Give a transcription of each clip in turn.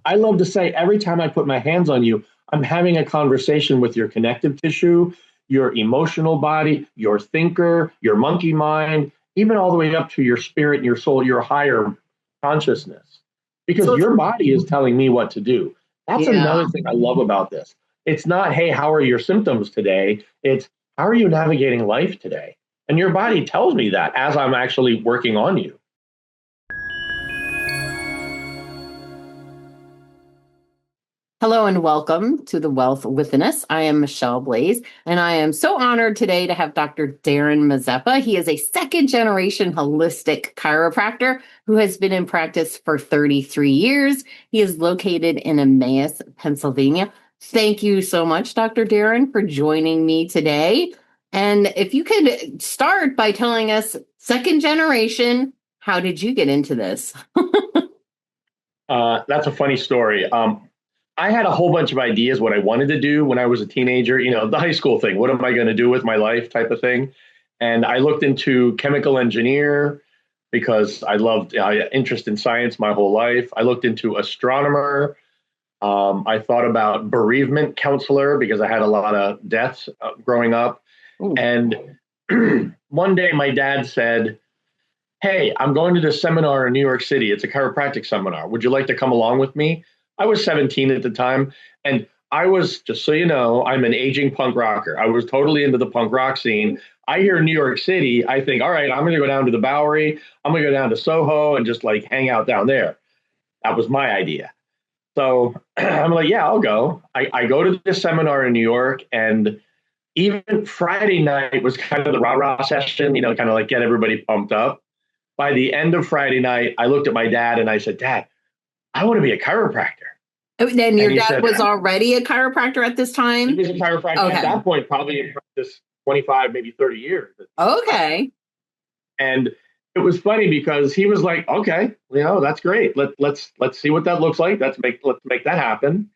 I love to say every time I put my hands on you, I'm having a conversation with your connective tissue, your emotional body, your thinker, your monkey mind, even all the way up to your spirit and your soul, your higher consciousness. Because So it's, your body is telling me what to do. That's yeah. another thing I love about this. It's not, hey, how are your symptoms today? It's, how are you navigating life today? And your body tells me that as I'm actually working on you. Hello and welcome to The Wealth Within Us. I am Michelle Blaze, and I am so honored today to have Dr. Darin Mazepa. He is a second generation holistic chiropractor who has been in practice for 33 years. He is located in Emmaus, Pennsylvania. Thank you so much, Dr. Darin, for joining me today. And if you could start by telling us, second generation, how did you get into this? That's a funny story. I had a whole bunch of ideas what I wanted to do when I was a teenager, the high school thing. What am I going to do with my life type of thing? And I looked into chemical engineer because I loved interest in science my whole life. I looked into astronomer. I thought about bereavement counselor because I had a lot of deaths growing up. Ooh. And one day my dad said, hey, I'm going to this seminar in New York City. It's a chiropractic seminar. Would you like to come along with me? I was 17 at the time. And I was, just so you know, I'm an aging punk rocker. I was totally into the punk rock scene. I hear New York City, I think, all right, I'm going to go down to the Bowery. I'm going to go down to Soho and just like hang out down there. That was my idea. So I'm like, yeah, I'll go. I go to this seminar in New York, and even Friday night was kind of the rah-rah session, kind of like get everybody pumped up. By the end of Friday night, I looked at my dad and I said, Dad, I want to be a chiropractor. Then your And he dad said, was already a chiropractor at this he time? was a chiropractor at Okay. that point, probably in practice 25, maybe 30 years. Okay. And it was funny because he was like, okay, that's great. Let's see what that looks like. Let's make that happen.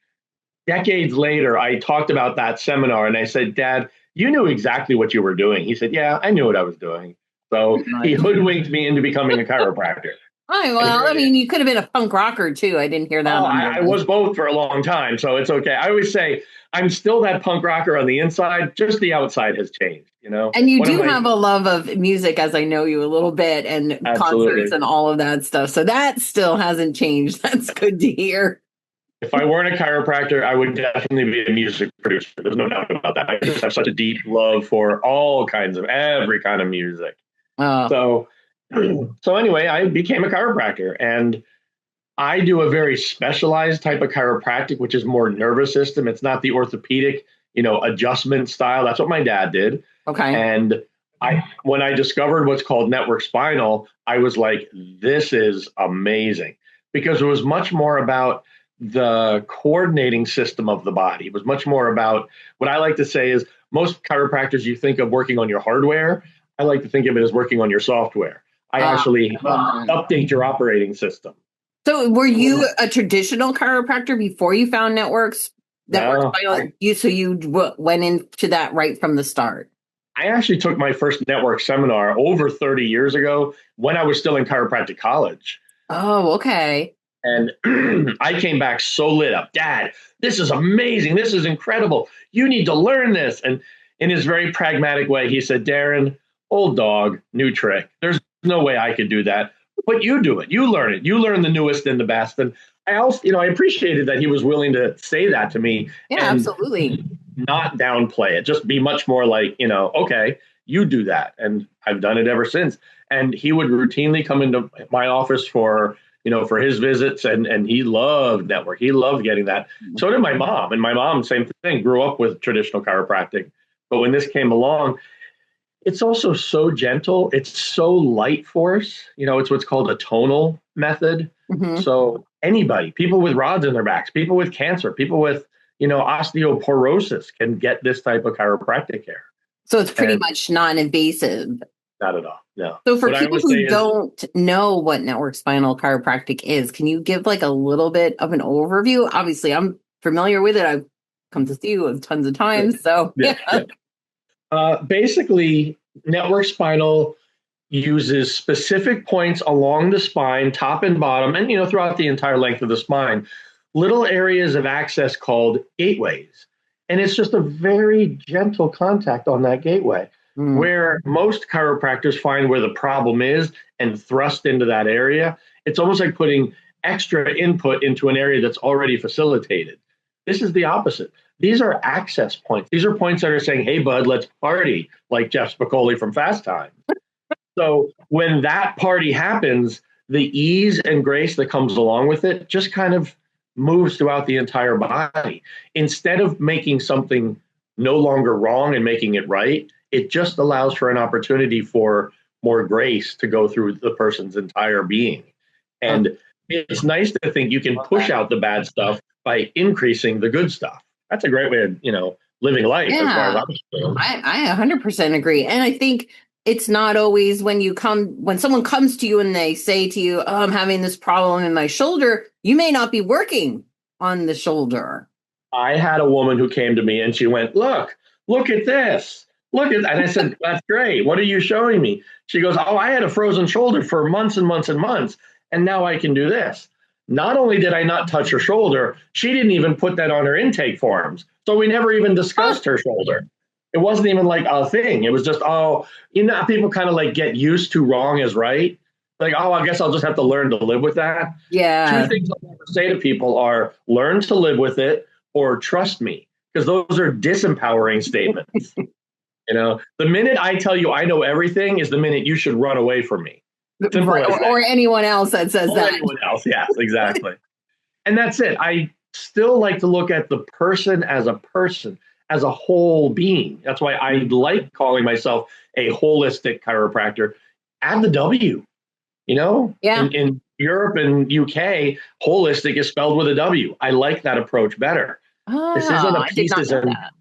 Decades later, I talked about that seminar and I said, Dad, you knew exactly what you were doing. He said, yeah, I knew what I was doing. So he Right. hoodwinked me into becoming a chiropractor. Oh, well, I mean, you could have been a punk rocker too. I didn't hear that Oh, on your I list. was both for a long time, so it's okay. I always say I'm still that punk rocker on the inside, just the outside has changed. And you One of do my have a love of music, as I know you a little bit, and concerts Absolutely. and all of that stuff. So that still hasn't changed. That's good to hear. If I weren't a chiropractor, I would definitely be a music producer. There's no doubt about that. I just have such a deep love for all kinds of every kind of music. Oh, So, so anyway, I became a chiropractor, and I do a very specialized type of chiropractic, which is more nervous system. It's not the orthopedic, adjustment style. That's what my dad did. okay. And when I discovered what's called network spinal, I was like, this is amazing because it was much more about the coordinating system of the body. It was much more about what I like to say is most chiropractors, you think of working on your hardware. I like to think of it as working on your software. I actually I love that. update your operating system. So were you a traditional chiropractor before you found networks No, so you went into that right from the start? I actually took my first network seminar over 30 years ago when I was still in chiropractic college. Oh, okay. And I came back so lit up. Dad, this is amazing. This is incredible. You need to learn this. And in his very pragmatic way, he said, Darin, old dog, new trick. There's no way I could do that. But you do it. You learn it. You learn the newest and the best. And I also, I appreciated that he was willing to say that to me Yeah, and absolutely. not downplay it. Just be much more like, okay, you do that. And I've done it ever since. And he would routinely come into my office for his visits, and he loved network. He loved getting that. So did my mom. And my mom, same thing, grew up with traditional chiropractic. But when this came along, it's also so gentle. It's so light force. It's what's called a tonal method. Mhm. So anybody, people with rods in their backs, people with cancer, people with, osteoporosis can get this type of chiropractic care. So it's pretty And much non-invasive. not at all. No. So for What I people would say who is, don't know what network spinal chiropractic is, can you give like a little bit of an overview? Obviously, I'm familiar with it. I've come to see you tons of times. So yeah, yeah. yeah. Basically, network spinal uses specific points along the spine, top and bottom, and throughout the entire length of the spine, little areas of access called gateways. And it's just a very gentle contact on that gateway, Mm. where most chiropractors find where the problem is and thrust into that area. It's almost like putting extra input into an area that's already facilitated. This is the opposite. These are access points. These are points that are saying, hey, bud, let's party, like Jeff Spicoli from Fast Time. So when that party happens, the ease and grace that comes along with it just kind of moves throughout the entire body. Instead of making something no longer wrong and making it right, it just allows for an opportunity for more grace to go through the person's entire being. And it's nice to think you can push out the bad stuff by increasing the good stuff. That's a great way of, living life as far as Yeah, I'm concerned. I 100% agree. And I think it's not always when someone comes to you and they say to you, oh, I'm having this problem in my shoulder, you may not be working on the shoulder. I had a woman who came to me and she went, look at this. And I said, that's great. What are you showing me? She goes, oh, I had a frozen shoulder for months and months and months. And now I can do this. Not only did I not touch her shoulder, she didn't even put that on her intake forms. So we never even discussed her shoulder. It wasn't even like a thing. It was just, people kind of like get used to wrong as right. Like, oh, I guess I'll just have to learn to live with that. Yeah. Two things I'll never say to people are learn to live with it or trust me, because those are disempowering statements. The minute I tell you I know everything is the minute you should run away from me. Right. Or anyone else that says that. Anyone else, yes, exactly. And that's it. I still like to look at the person, as a whole being. That's why I like calling myself a holistic chiropractor. Add the W. Yeah. In Europe and UK, holistic is spelled with a W. I like that approach better. This isn't a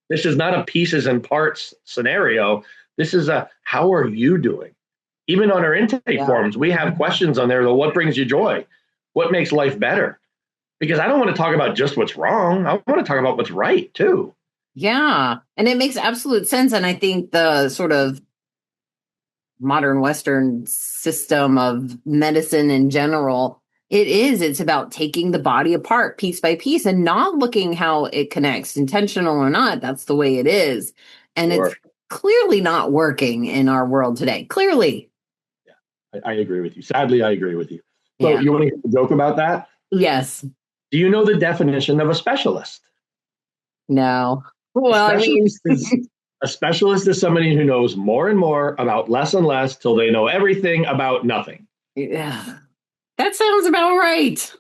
this is not a pieces and parts scenario. This is a how are you doing? Even on our intake forms, we have questions on there. What brings you joy? What makes life better? Because I don't want to talk about just what's wrong. I want to talk about what's right too. Yeah. And it makes absolute sense. And I think the sort of modern Western system of medicine in general, it's about taking the body apart piece by piece and not looking how it connects, intentional or not. That's the way it is. And It's clearly not working in our world today. Clearly. Yeah, I agree with you. Sadly, I agree with you. So you want to hear a joke about that? Yes. Do you know the definition of a specialist? No. Well, a specialist is somebody who knows more and more about less and less till they know everything about nothing. Yeah. That sounds about right.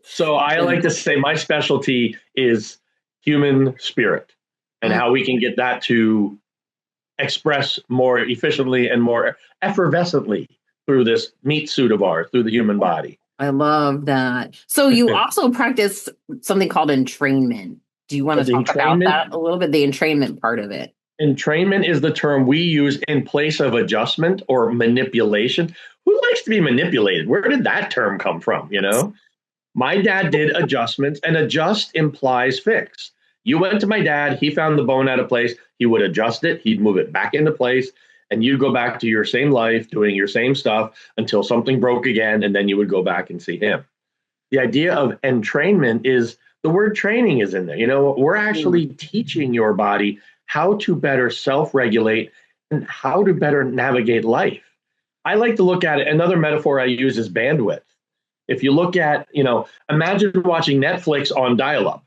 So I like to say my specialty is human spirit and how we can get that to express more efficiently and more effervescently through this meat suit of ours, through the human body. I love that. So you also practice something called entrainment. Do you want to talk about that a little bit, the entrainment part of it? Entrainment is the term we use in place of adjustment or manipulation. Who likes to be manipulated? Where did that term come from? My dad did adjustments, and adjust implies fix. You went to my dad, he found the bone out of place, he would adjust it, he'd move it back into place, and you'd go back to your same life, doing your same stuff until something broke again, and then you would go back and see him. The idea of entrainment is the word training is in there. We're actually teaching your body how to better self-regulate and how to better navigate life. I like to look at it. Another metaphor I use is bandwidth. If you look at, imagine watching Netflix on dial-up.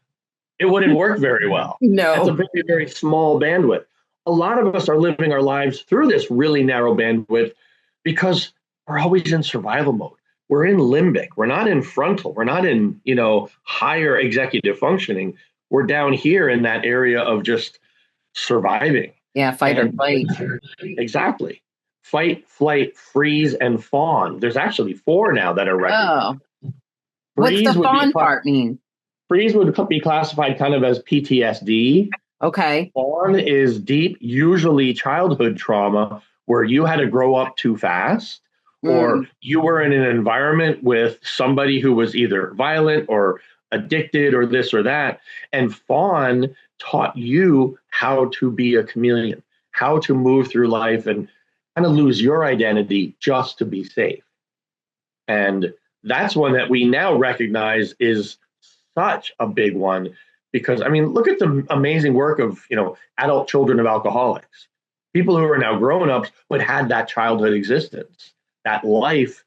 It wouldn't work very well. No. It's a very, very small bandwidth. A lot of us are living our lives through this really narrow bandwidth because we're always in survival mode. We're in limbic. We're not in frontal. We're not in, higher executive functioning. We're down here in that area of just surviving. Yeah, fight or flight. Exactly. Fight, flight, freeze, and fawn. There's actually 4 now that are recognized. Oh. What's the fawn part mean? Freeze would be classified kind of as PTSD. Okay. Fawn is deep, usually childhood trauma, where you had to grow up too fast, or you were in an environment with somebody who was either violent or addicted or this or that. And fawn taught you how to be a chameleon, how to move through life and kind of lose your identity just to be safe. And that's one that we now recognize is such a big one because, I mean, look at the amazing work of, adult children of alcoholics, people who are now grown-ups but had that childhood existence. That life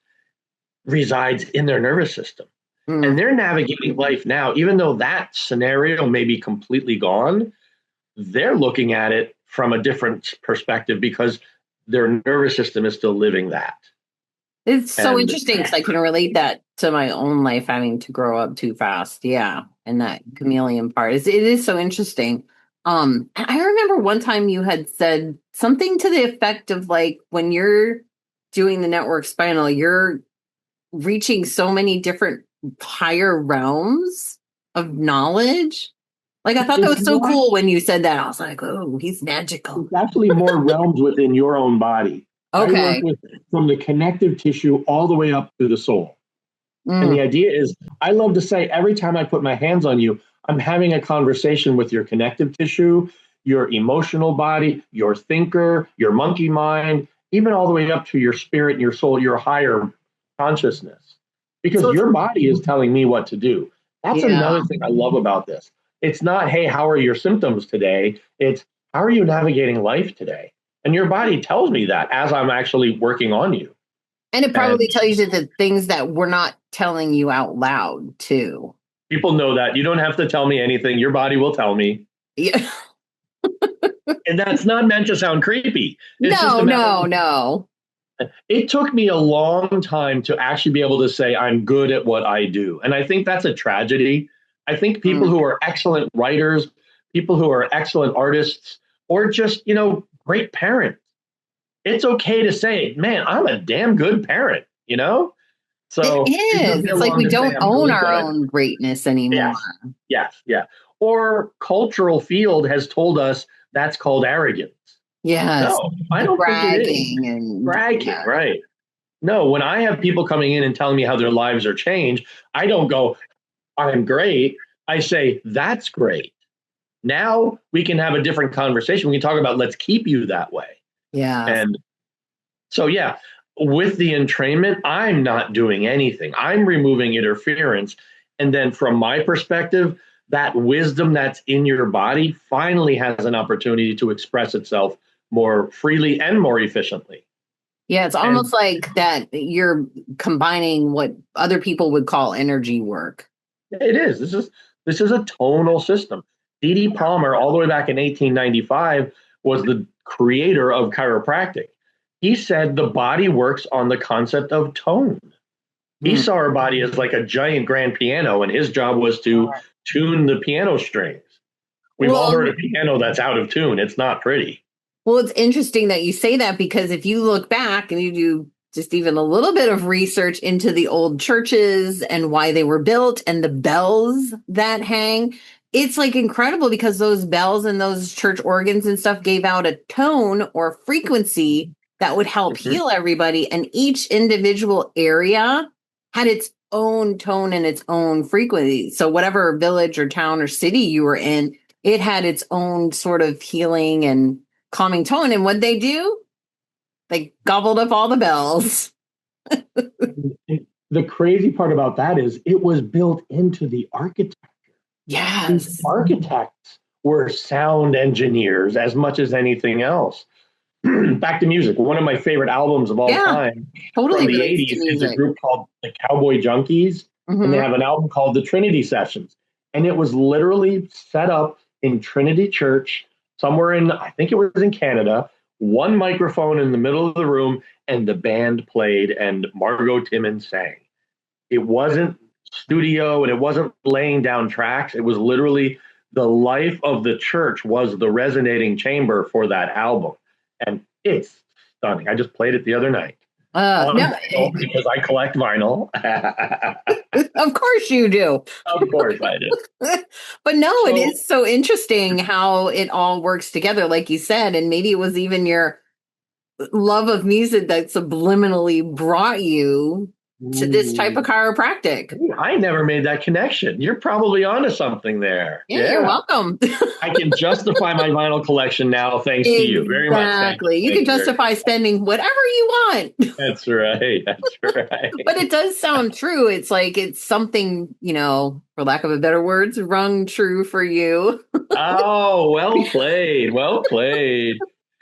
resides in their nervous system. And Mm. they're navigating life now, even though that scenario may be completely gone, they're looking at it from a different perspective because their nervous system is still living that. It's so And interesting because I can relate that to my own life having to grow up too fast. Yeah. And that chameleon part it is so interesting. And I remember one time you had said something to the effect of like when you're doing the network spinal, you're reaching so many different higher realms of knowledge. Like I thought that it's was so not, cool when you said that. I was like, oh, he's magical. it's actually more realms within your own body. I work Okay. with from the connective tissue all the way up to the soul. And Mm. the idea is, I love to say every time I put my hands on you, I'm having a conversation with your connective tissue, your emotional body, your thinker, your monkey mind, even all the way up to your spirit, your soul, your higher consciousness. Because So it's, your body is telling me what to do. That's yeah. another thing I love about this. It's not, hey, how are your symptoms today? It's, how are you navigating life today? And your body tells me that as I'm actually working on you. And it And probably tells you the things that we're not telling you out loud, too. people know that. You don't have to tell me anything. Your body will tell me. Yeah. And that's not meant to sound creepy. It's just No, a matter no, of, no. it took me a long time to actually be able to say I'm good at what I do. And I think that's a tragedy. I think people Mm. who are excellent writers, people who are excellent artists, or just, great parents, it's okay to say, man, I'm a damn good parent. It So it took is. me a It's like long we to say don't I'm own good at our what I do. own greatness anymore. Yes, yes, yeah. Or cultural field has told us that's called arrogance. Yes. No, I The don't think it is. bragging and Bragging, yeah. right? No, when I have people coming in and telling me how their lives are changed, I don't go, I'm great. I say, that's great. Now we can have a different conversation. We can talk about let's keep you that way. Yes. And so, yeah, with the entrainment, I'm not doing anything. I'm removing interference. And then from my perspective, that wisdom that's in your body finally has an opportunity to express itself more freely and more efficiently. Yeah, it's And almost like that you're combining what other people would call energy work. it is. This is a tonal system. D.D. Palmer, all the way back in 1895, was the creator of chiropractic. He said the body works on the concept of tone. He Hmm. saw our body as like a giant grand piano, and his job was to tune the piano strings. We've all Well, heard a piano that's out of tune. It's not pretty. Well, it's interesting that you say that because if you look back and you do just even a little bit of research into the old churches and why they were built and the bells that hang, it's like incredible because those bells and those church organs and stuff gave out a tone or frequency that would help Mhm. heal everybody. And each individual area had its own tone and its own frequency. So, whatever village or town or city you were in, it had its own sort of healing and calming tone. And what they do? They gobbled up all the bells. And the crazy part about that is it was built into the architect. These Yes. architects were sound engineers as much as anything else. Back to music. One of my favorite albums of all Yeah, time from totally the relates to 80s is a music. group called the Cowboy Junkies, and they Hmm. have an album called the Trinity Sessions. And it was literally set up in Trinity Church, somewhere in, I think it was in Canada, one microphone in the middle of the room, and the band played, and Margot Timmons sang. It wasn't studio and it wasn't laying down tracks. It was literally the life of the church was the resonating chamber for that album. And it's stunning. I just played it the other night on No, vinyl because I collect vinyl. of course you do. Of course I do. But no, it So is so interesting how it all works together, like you said. And maybe it was even your love of music that subliminally brought you to this type of Ooh. chiropractic. I never made that connection. You're probably onto something there. Yeah, you're Yeah. welcome. I can justify my vinyl collection now, thanks to you. Very much. Thank you. Exactly. You Thank can you very much. justify spending whatever you want. That's right. That's But right. it does sound true. It's like it's something, for lack of a better words, rung true for you. Oh, well played. Well played.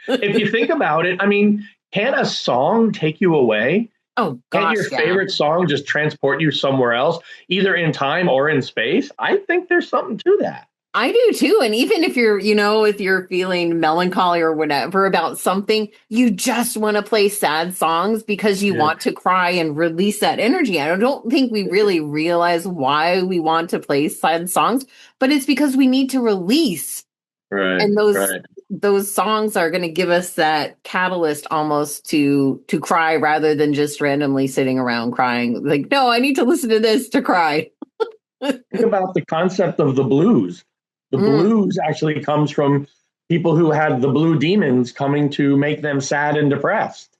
If you think about it, I mean, can a song take you away? Oh Can't your gosh, yeah. favorite song just transport you somewhere else, either in time or in space? I think there's something to that. I do too. And even if you're feeling melancholy or whatever about something, you just want to play sad songs because you Yeah. want to cry and release that energy. I don't think we really realize why we want to play sad songs, but it's because we need to release. Right. And those Right. those songs are going to give us that catalyst almost to cry rather than just randomly sitting around crying. Like, no, I need to listen to this to cry. Think about the concept of the blues. The Mm. blues actually comes from people who had the blue demons coming to make them sad and depressed.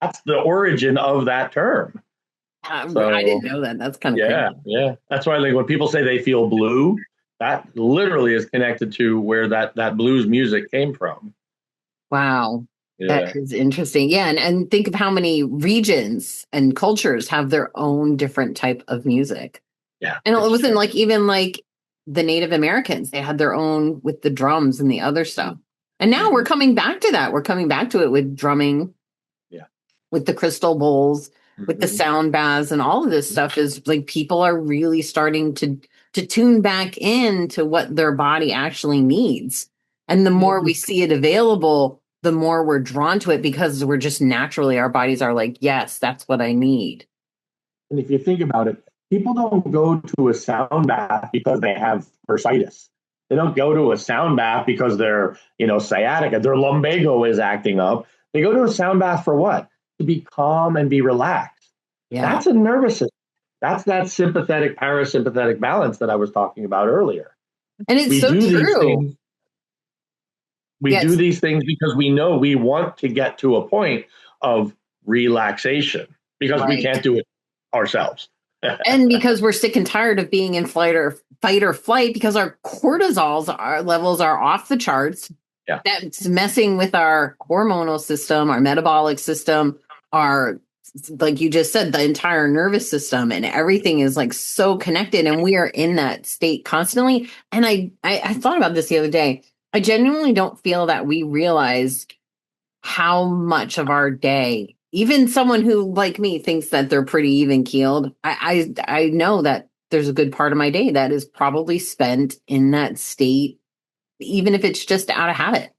That's the origin of that term. I So didn't know that. That's kind of yeah, crazy. yeah. That's why like when people say they feel blue, that literally is connected to where that blues music came from. Wow. That Yeah, is interesting. Yeah, and think of how many regions and cultures have their own different type of music. yeah, And it it's wasn't true. like even like the Native Americans, they had their own with the drums and the other stuff. And now we're Mhm. coming back to that. We're coming back to it with drumming, Yeah. with the crystal bowls, with the Mhm. sound baths, and all of this stuff is like people are really starting to tune back into what their body actually needs. And the more we see it available, the more we're drawn to it because we're just naturally our bodies are like, yes, that's what I need. And if you think about it, people don't go to a sound bath because they have bursitis. They don't go to a sound bath because they're sciatica, their lumbago is acting up. They go to a sound bath for what? To be calm and be relaxed. Yeah. That's a nervous system. That's that sympathetic parasympathetic balance that I was talking about earlier. And it's We so do these true. things. We do Yes. these things because we know we want to get to a point of relaxation because we Right. can't do it ourselves. And because we're sick and tired of being in fight or flight because our our levels are off the charts. Yeah. That's messing with our hormonal system, our metabolic system, our, like you just said, the entire nervous system, and everything is like so connected, and we are in that state constantly. And I thought about this the other day. I genuinely don't feel that we realize how much of our day, even someone who like me thinks that they're pretty even keeled, I know that there's a good part of my day that is probably spent in that state, even if it's just out of habit.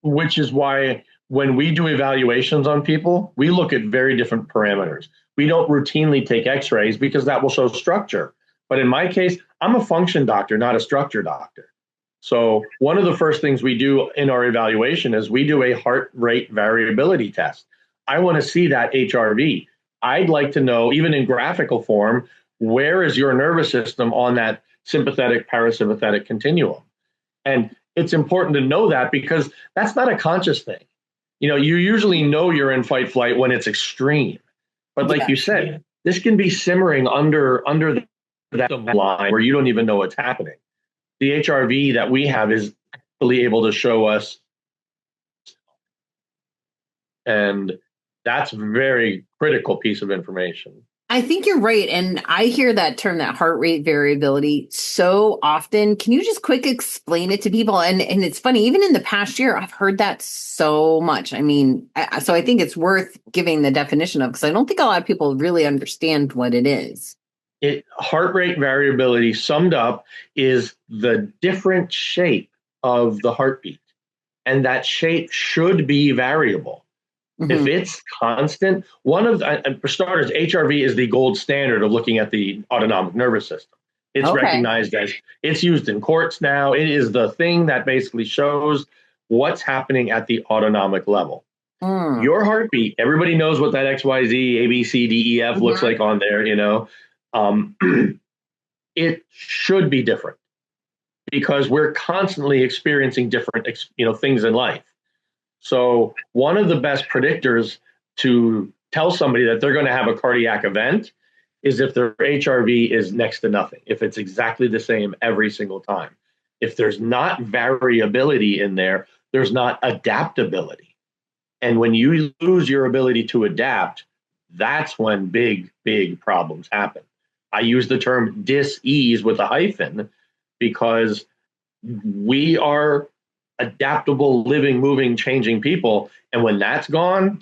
Which is why when we do evaluations on people, we look at very different parameters. We don't routinely take x-rays because that will show structure. But in my case, I'm a function doctor, not a structure doctor. So one of the first things we do in our evaluation is we do a heart rate variability test. I want to see that HRV. I'd like to know, even in graphical form, where is your nervous system on that sympathetic parasympathetic continuum? And it's important to know that because that's not a conscious thing. You usually know you're in fight flight when it's extreme. But like you said, this can be simmering under that line where you don't even know what's happening. The HRV that we have is actually able to show us, and that's a very critical piece of information. I think you're right. And I hear that term, that heart rate variability, so often. Can you just quick explain it to people? And it's funny, even in the past year, I've heard that so much. I mean, so I think it's worth giving the definition of, because I don't think a lot of people really understand what it is. Heart rate variability summed up is the different shape of the heartbeat, and that shape should be variable. If Mhm. it's constant, for starters, HRV is the gold standard of looking at the autonomic nervous system. It's Okay. recognized as, it's used in courts now. It is the thing that basically shows what's happening at the autonomic level. Mm. Your heartbeat, everybody knows what that XYZ, ABCDEF looks Mhm. like on there. Um, it should be different because we're constantly experiencing different things in life. So one of the best predictors to tell somebody that they're going to have a cardiac event is if their HRV is next to nothing, if it's exactly the same every single time. If there's not variability in there, there's not adaptability. And when you lose your ability to adapt, that's when big, big problems happen. I use the term dis-ease with a hyphen because we are adaptable, living, moving, changing people. And when that's gone,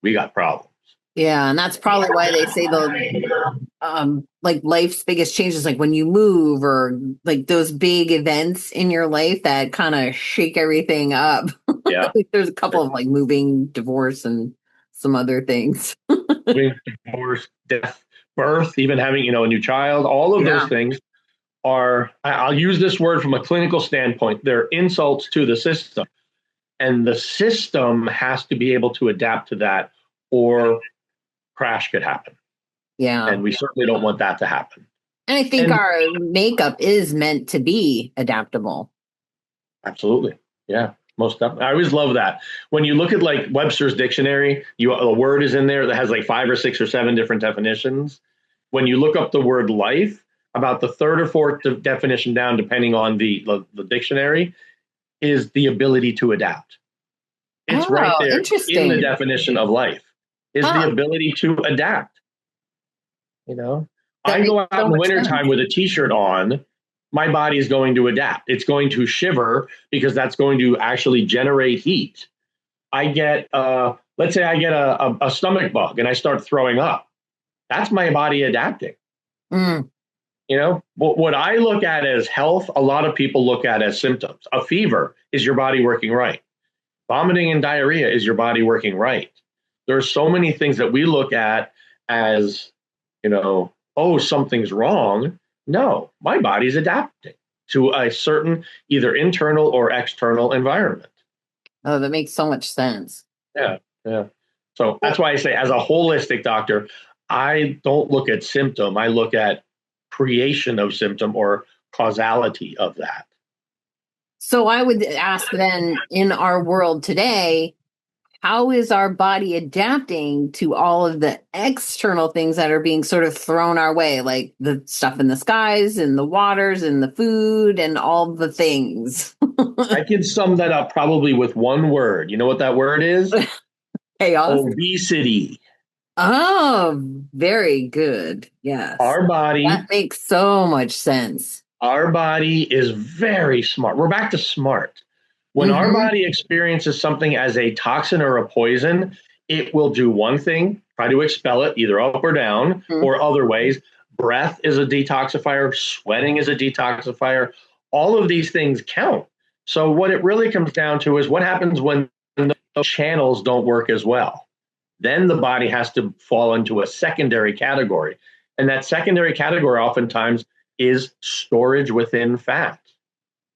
we got problems. Yeah, and that's probably why they say the like life's biggest changes, like when you move or like those big events in your life that kind of shake everything up. Yeah. There's a couple of like moving, divorce, and some other things. Divorce, death, birth, even having, a new child, all of those things are, I'll use this word from a clinical standpoint, they're insults to the system. And the system has to be able to adapt to that, or crash could happen. Yeah. And we certainly don't want that to happen. And I think our makeup is meant to be adaptable. Absolutely. Yeah, most definitely. I always love that. When you look at like Webster's dictionary, a word is in there that has like 5 or 6 or 7 different definitions. When you look up the word life, about the third or fourth definition down, depending on the dictionary, is the ability to adapt. It's right there in the definition of life, is the ability to adapt. I go out in the wintertime with a t-shirt on, my body is going to adapt. It's going to shiver because that's going to actually generate heat. I get, let's say I get a stomach bug and I start throwing up. That's my body adapting. What I look at as health, a lot of people look at as symptoms. A fever is your body working right. Vomiting and diarrhea is your body working right. There are so many things that we look at as, oh, something's wrong. No, my body's adapting to a certain either internal or external environment. Oh, that makes so much sense. Yeah. So that's why I say, as a holistic doctor, I don't look at symptom. I look at creation of symptom or causality of that. So I would ask then, in our world today, how is our body adapting to all of the external things that are being sort of thrown our way, like the stuff in the skies and the waters and the food and all the things? I can sum that up probably with one word. You know what that word is? Chaos. Obesity. Oh, very good. Yes. Our body. That makes so much sense. Our body is very smart. We're back to smart. When our body experiences something as a toxin or a poison, it will do one thing, try to expel it either up or down or other ways. Breath is a detoxifier. Sweating is a detoxifier. All of these things count. So what it really comes down to is what happens when the channels don't work as well. Then the body has to fall into a secondary category. And that secondary category oftentimes is storage within fat.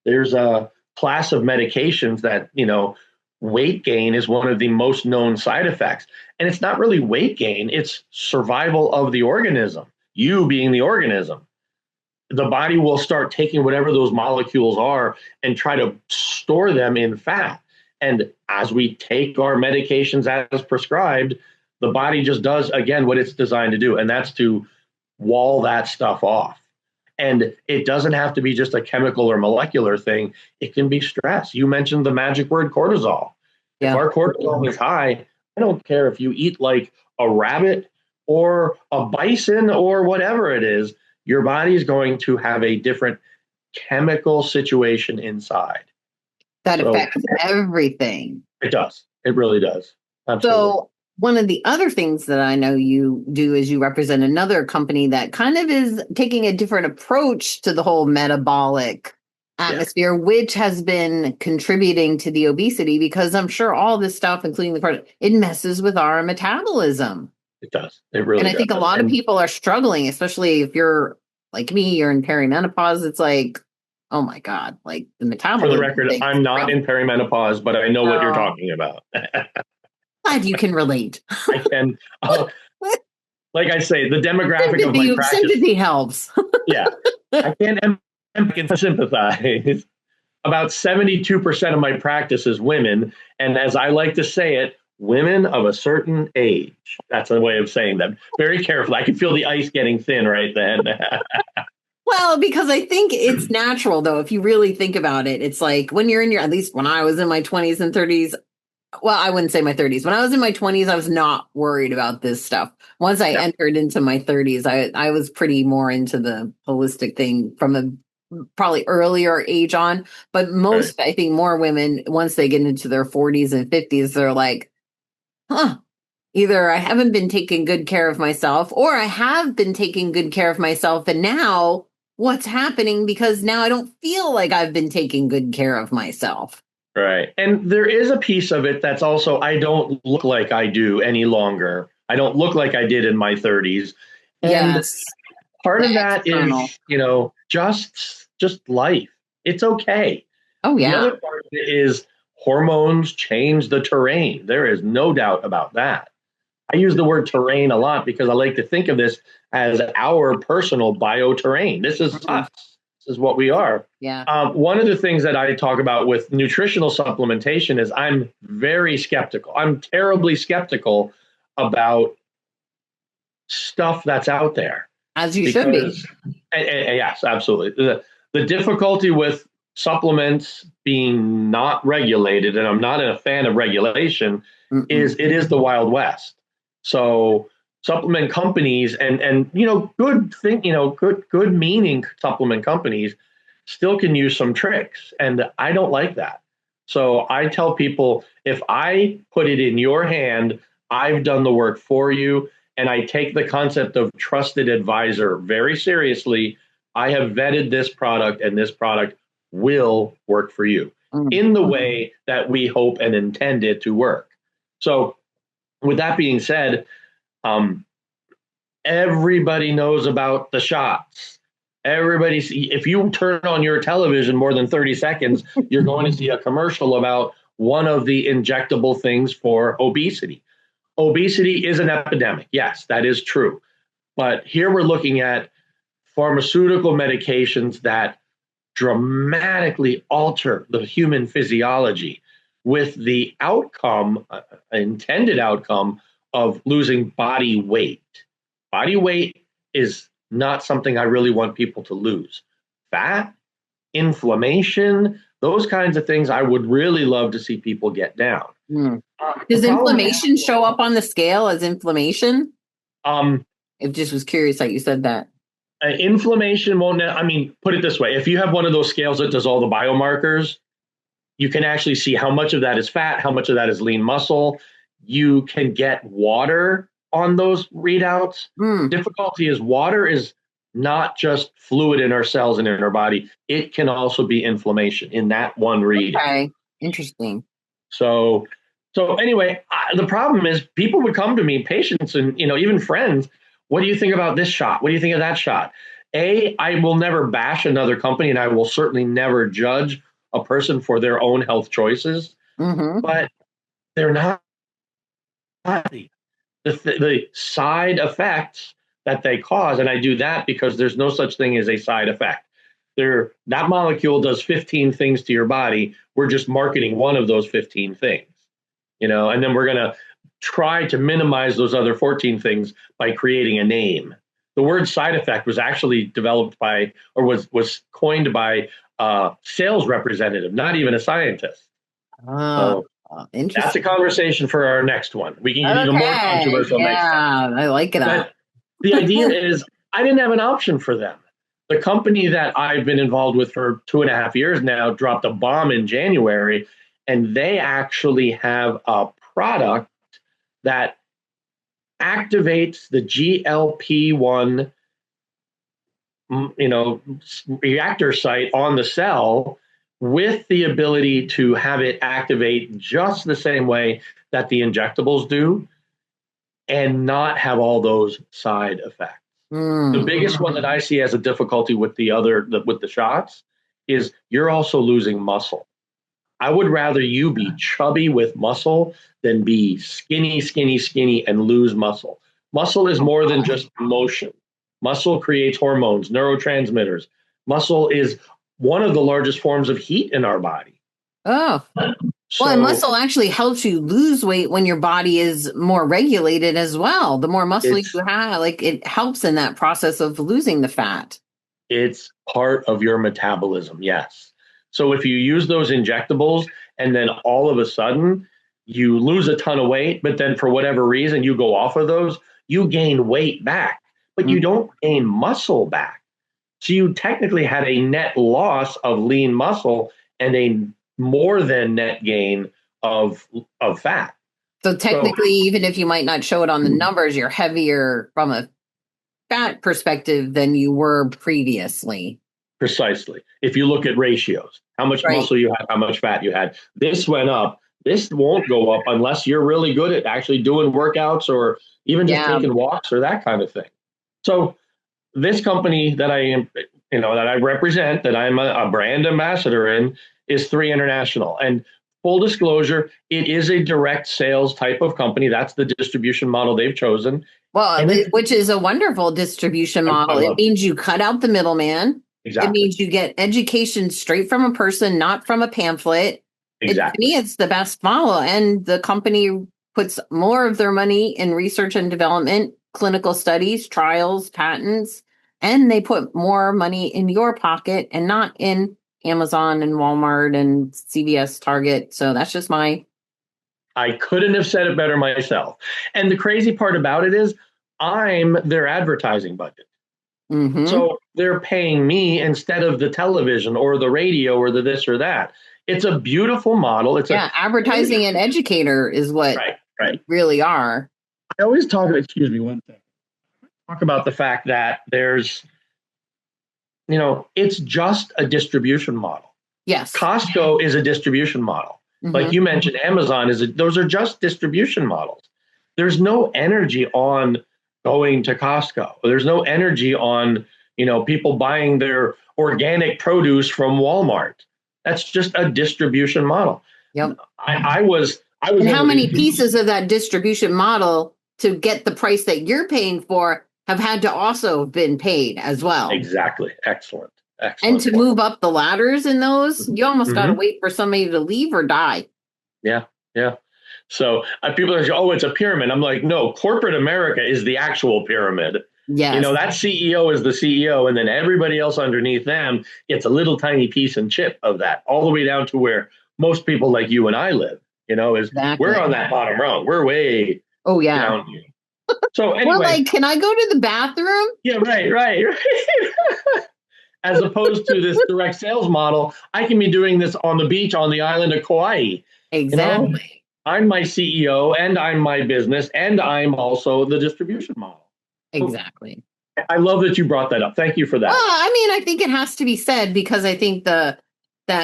There's a class of medications that, weight gain is one of the most known side effects. And it's not really weight gain, it's survival of the organism, you being the organism. The body will start taking whatever those molecules are and try to store them in fat. And as we take our medications as prescribed, the body just does, again, what it's designed to do. And that's to wall that stuff off. And it doesn't have to be just a chemical or molecular thing. It can be stress. You mentioned the magic word cortisol. Yeah. If our cortisol is high, I don't care if you eat like a rabbit or a bison or whatever it is, your body is going to have a different chemical situation inside. That affects everything. It does. It really does. Absolutely. So one of the other things that I know you do is you represent another company that kind of is taking a different approach to the whole metabolic atmosphere, which has been contributing to the obesity, because I'm sure all this stuff, including the part, it messes with our metabolism. It does. It really does. And I think a lot of people are struggling, especially if you're like me, you're in perimenopause. It's like, oh my God, like the metabolism. For the record, I'm not in perimenopause, but I know what you're talking about. Glad you can relate. I can. Like I say, the demographic of my practice. Sympathy helps. Yeah. I can sympathize. About 72% of my practice is women. And as I like to say it, women of a certain age. That's a way of saying that. Very careful. I can feel the ice getting thin right then. Well, because I think it's natural, though. If you really think about it, it's like when you're in your, at least when I was in my 20s and 30s, well, I wouldn't say my 30s. When I was in my 20s, I was not worried about this stuff. Once I entered into my 30s, I was pretty more into the holistic thing from a probably earlier age on. But most, I think more women, once they get into their 40s and 50s, they're like, huh, either I haven't been taking good care of myself or I have been taking good care of myself. And now what's happening? Because now I don't feel like I've been taking good care of myself. Right. And there is a piece of it that's also, I don't look like I do any longer. I don't look like I did in my 30s. And Yes. part of that is, just life. It's okay. Oh, yeah. The other part of it is hormones change the terrain. There is no doubt about that. I use the word terrain a lot because I like to think of this as our personal bioterrain. This is us. This is what we are. Yeah. One of the things that I talk about with nutritional supplementation is I'm very skeptical. I'm terribly skeptical about stuff that's out there. As you should be. And yes, absolutely. The difficulty with supplements being not regulated, and I'm not a fan of regulation, is it is the Wild West. So supplement companies and good meaning supplement companies still can use some tricks, and I don't like that. So I tell people, if I put it in your hand, I've done the work for you, and I take the concept of trusted advisor very seriously. I have vetted this product, and this product will work for you in the way that we hope and intend it to work. So with that being said, everybody knows about the shots. If you turn on your television more than 30 seconds, you're going to see a commercial about one of the injectable things for obesity. Obesity is an epidemic. Yes, that is true. But here we're looking at pharmaceutical medications that dramatically alter the human physiology with the outcome, intended outcome of losing body weight. Body weight is not something I really want people to lose. Fat, inflammation, those kinds of things I would really love to see people get down. Does inflammation show up on the scale as inflammation? It just was curious that you said that. Inflammation won't, put it this way. If you have one of those scales that does all the biomarkers, you can actually see how much of that is fat, how much of that is lean muscle. You can get water on those readouts. Difficulty is water is not just fluid in our cells and in our body. It can also be inflammation in that one reading. Okay, interesting. So anyway, the problem is people would come to me, patients and even friends. What do you think about this shot? What do you think of that shot? I will never bash another company, and I will certainly never judge a person for their own health choices. But they're not the side effects that they cause. And I do that because there's no such thing as a side effect. That molecule does 15 things to your body. We're just marketing one of those 15 things, and then we're going to try to minimize those other 14 things by creating a name. The word side effect was actually developed by, or was coined by a sales representative, not even a scientist. So that's a conversation for our next one. We can get even more controversial next time. I like that. But the idea is I didn't have an option for them. The company that I've been involved with for 2.5 years now dropped a bomb in January, and they actually have a product that activates the GLP-1 reactor site on the cell with the ability to have it activate just the same way that the injectables do and not have all those side effects. The biggest one that I see as a difficulty with with the shots is you're also losing muscle. I would rather you be chubby with muscle than be skinny, and lose muscle. Muscle is more than just motion. Muscle creates hormones, neurotransmitters. Muscle is one of the largest forms of heat in our body. Oh. Well, and So muscle actually helps you lose weight when your body is more regulated as well. The more muscle you it's have, like it helps in that process of losing the fat. it's part of your metabolism, yes. So if you use those injectables and then all of a sudden you lose a ton of weight, but then for whatever reason you go off of those, you gain weight back, but you Mhm. don't gain muscle back. So you technically had a net loss of lean muscle and a more than net gain of fat. So So technically, even if you might not show it on the numbers, you're heavier from a fat perspective than you were previously. precisely. If you look at ratios, how much Right. muscle you had, how much fat you had, this went up. This won't go up unless you're really good at actually doing workouts or even just Yeah. taking walks or that kind of thing. So this company that I am, that I represent, that I'm a brand ambassador in, is 3 International. And full disclosure, it is a direct sales type of company. That's the distribution model they've chosen. Well, And it's, which is a wonderful distribution I model. It love it. means you cut out the middleman. It Exactly. means you get education straight from a person, not from a pamphlet. To me, Exactly. it's the best model. And the company puts more of their money in research and development, clinical studies, trials, patents, and they put more money in your pocket and not in Amazon and Walmart and CVS, Target. So that's just my. I couldn't have said it better myself. And the crazy part about it is I'm their advertising budget. Mm-hmm. So they're paying me instead of the television or the radio or the this or that. It's a beautiful model. It's a Yeah, advertising and educator is what right, you right. really are. I always talk, excuse me one thing. Talk about the fact that it's just a distribution model. Yes. Costco is a distribution model. Like Mm-hmm. you mentioned, Amazon those are just distribution models. There's no energy on going to Costco. There's no energy on, people buying their organic produce from Walmart. That's just a distribution model. Yep. I was And one how of many the pieces of that distribution model to get the price that you're paying for have had to also have been paid as well? exactly excellent, And excellent to point. move up the ladders in those, you almost got to Mm-hmm. wait for somebody to leave or die. Yeah, yeah. So people are saying, "Oh, it's a pyramid." I'm like, no, corporate America is the actual pyramid. Yes, That CEO is the CEO, and then everybody else underneath them gets a little tiny piece and chip of that, all the way down to where most people like you and I live. Is we're exactly. on that bottom rung. We're way Oh, yeah. down here. So Well, anyway, like, can I go to the bathroom? yeah, right, right, right. As opposed to this direct sales model, I can be doing this on the beach on the island of Kauai. You know, Exactly. I'm my CEO and I'm my business and I'm also the distribution model. So Exactly. I love that you brought that up. Thank you for Well, that. I mean, I think it has to be said because I think that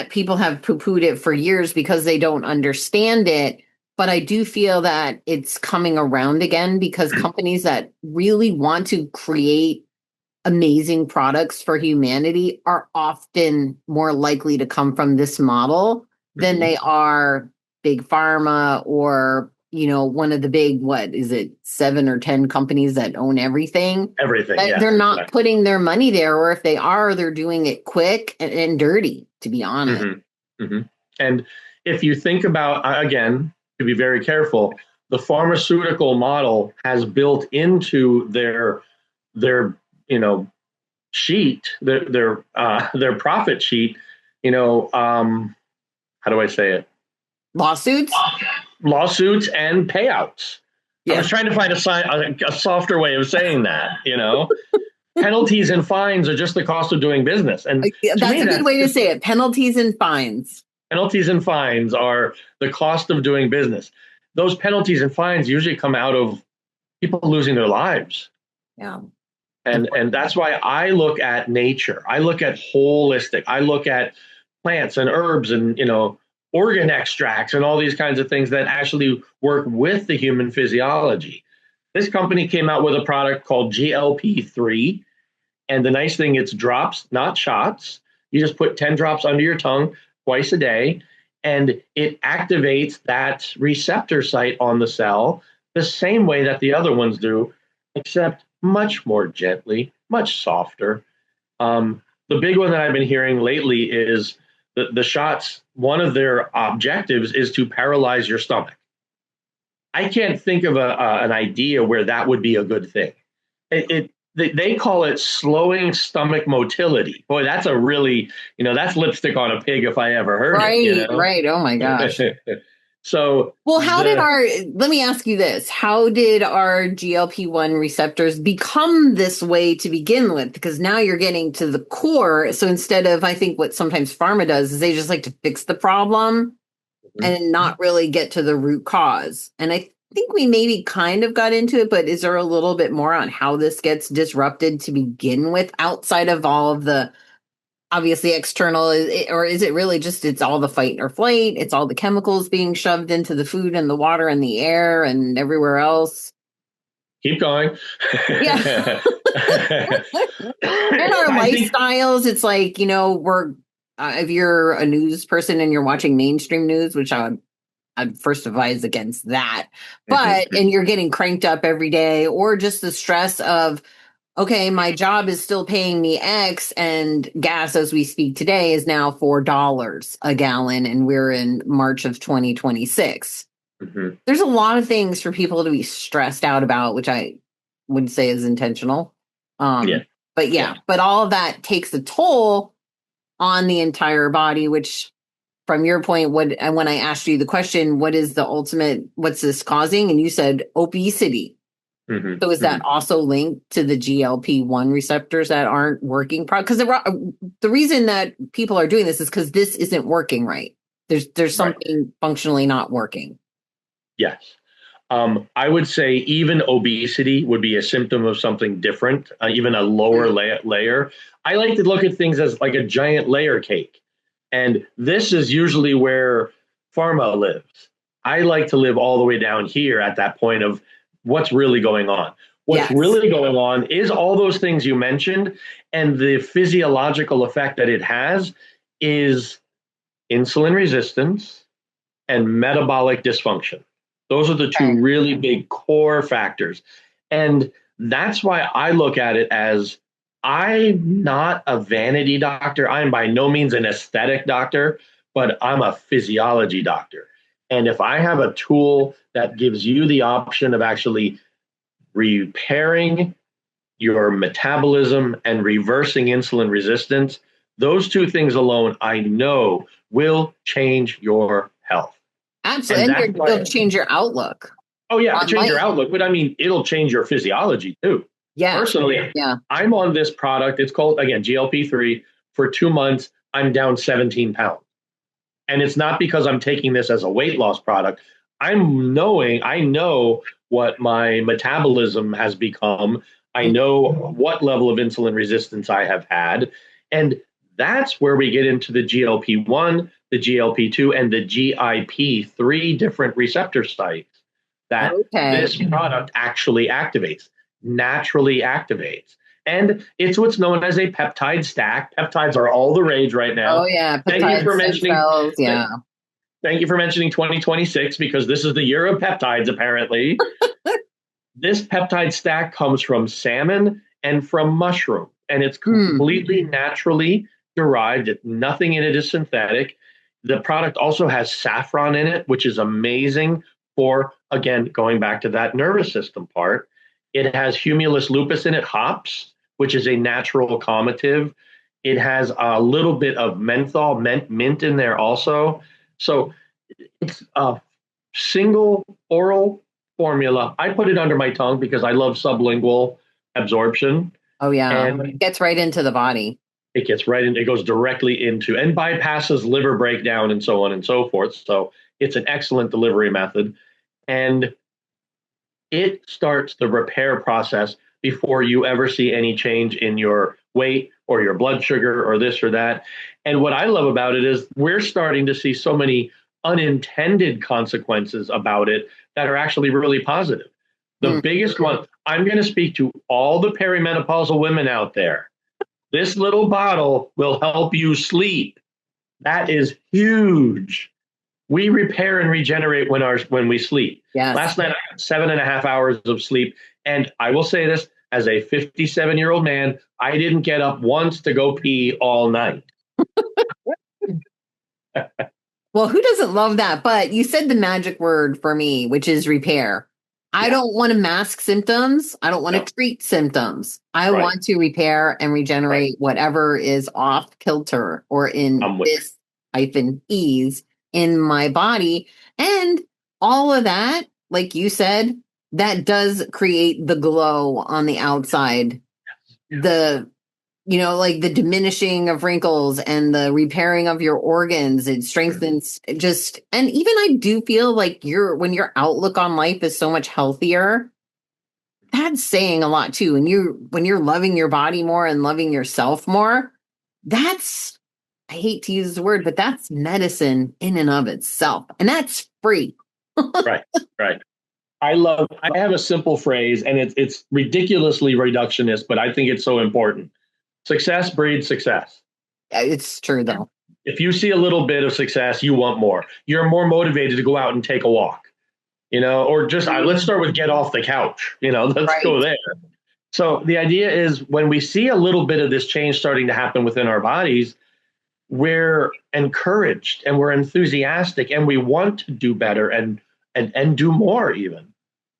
people have poo-pooed it for years because they don't understand it. But I do feel that it's coming around again because companies that really want to create amazing products for humanity are often more likely to come from this model than Mhm. they are big pharma or one of the big, what is it, 7 or 10 companies that own everything. Everything, They're yes, not exactly. putting their money there, or if they are, they're doing it quick and dirty, to be honest. Mm-hmm. Mm-hmm. And if you think about, again, to be very careful, the pharmaceutical model has built into their sheet, their profit sheet. How do I say it? Lawsuits. Lawsuits and payouts. I was Yeah. trying to find a softer way of saying that. Penalties and fines are just the cost of doing business, and to That's me, a good that's way to say it. Penalties and fines. penalties and fines are the cost of doing business. Those penalties and fines usually come out of people losing their lives. Yeah. And that's why I look at nature. I look at holistic. I look at plants and herbs and organ extracts and all these kinds of things that actually work with the human physiology. This company came out with a product called GLP-3, and the nice thing, it's drops, not shots. You just put 10 drops under your tongue twice a day, and it activates that receptor site on the cell the same way that the other ones do, except much more gently, much softer. The big one that I've been hearing lately is The shots, one of their objectives is to paralyze your stomach. I can't think of an idea where that would be a good thing. They call it slowing stomach motility. Boy, that's a really, that's lipstick on a pig if I ever heard it. Right. Oh my gosh. So, well, let me ask you this. How did our GLP-1 receptors become this way to begin with? Because now you're getting to the core. So instead of, I think what sometimes pharma does is they just like to fix the problem and not really get to the root cause. And I think we maybe kind of got into it, but is there a little bit more on how this gets disrupted to begin with outside of all of the obviously external, or is it really just it's all the fight or flight? It's all the chemicals being shoved into the food and the water and the air and everywhere else. Keep going. Yeah. And our lifestyles, it's like, we're if you're a news person and you're watching mainstream news, which I'd first advise against that, but and you're getting cranked up every day, or just the stress of, okay, my job is still paying me X, and gas as we speak today is now $4 a gallon, and we're in March of 2026. There's a lot of things for people to be stressed out about, which I wouldn't say is intentional. But all of that takes a toll on the entire body, which from your point, and when I asked you the question, what is the ultimate, what's this causing? And you said obesity. So is that also linked to the GLP-1 receptors that aren't working? Because the reason that people are doing this is because this isn't working right. There's something functionally not working. Yes. I would say even obesity would be a symptom of something different, even a lower layer. I like to look at things as like a giant layer cake. And this is usually where pharma lives. I like to live all the way down here at that point of what's really going on. What's really going on is all those things you mentioned, and the physiological effect that it has is insulin resistance and metabolic dysfunction. Those are the two really big core factors. And that's why I look at it as, I'm not a vanity doctor. I'm by no means an aesthetic doctor, but I'm a physiology doctor. And if I have a tool that gives you the option of actually repairing your metabolism and reversing insulin resistance, those two things alone, I know, will change your health. Absolutely. And it'll change your outlook. Oh, yeah, change your outlook. But I mean, it'll change your physiology, too. Yeah. Personally, I'm on this product. It's called, again, GLP-3. For 2 months, I'm down 17 pounds. And it's not because I'm taking this as a weight loss product. I know what my metabolism has become. I know what level of insulin resistance I have had. And that's where we get into the GLP-1, the GLP-2, and the GIP, 3 different receptor sites that this product actually activates, naturally activates. And it's what's known as a peptide stack. Peptides are all the rage right now. Oh, yeah. Thank you for mentioning cells, Thank you for mentioning 2026, because this is the year of peptides, apparently. This peptide stack comes from salmon and from mushroom, and it's completely naturally derived. Nothing in it is synthetic. The product also has saffron in it, which is amazing for, again, going back to that nervous system part. It has humulus lupus in it, hops, which is a natural calmative. It has a little bit of menthol, mint in there also. So it's a single oral formula. I put it under my tongue because I love sublingual absorption. Oh, yeah. And it gets right into the body. It gets right in. It goes directly into and bypasses liver breakdown and so on and so forth. So it's an excellent delivery method. And it starts the repair process before you ever see any change in your weight or your blood sugar or this or that. And what I love about it is we're starting to see so many unintended consequences about it that are actually really positive. The biggest one, I'm going to speak to all the perimenopausal women out there. This little bottle will help you sleep. That is huge. We repair and regenerate when we sleep. Yes. Last night, I had 7.5 hours of sleep. And I will say this, as a 57-year-old man, I didn't get up once to go pee all night. Well, who doesn't love that? But you said the magic word for me, which is repair. I Yeah. don't want to mask symptoms. I don't want No. to treat symptoms. I Right. want to repair and Right. regenerate whatever is off kilter or in I'm with you. this hyphen ease in my body. And all of that, like you said, that does create the glow on the outside. The like the diminishing of wrinkles and the repairing of your organs. It strengthens just, and even I do feel like when your outlook on life is so much healthier, that's saying a lot too. And when you're loving your body more and loving yourself more, that's, I hate to use the word, but that's medicine in and of itself. And that's free. Right. Right. I have a simple phrase and it's ridiculously reductionist, but I think it's so important. Success breeds success. It's true though. If you see a little bit of success, you want more. You're more motivated to go out and take a walk, or just let's start with get off the couch, let's go Right. there. So the idea is when we see a little bit of this change starting to happen within our bodies, we're encouraged and we're enthusiastic and we want to do better and do more even.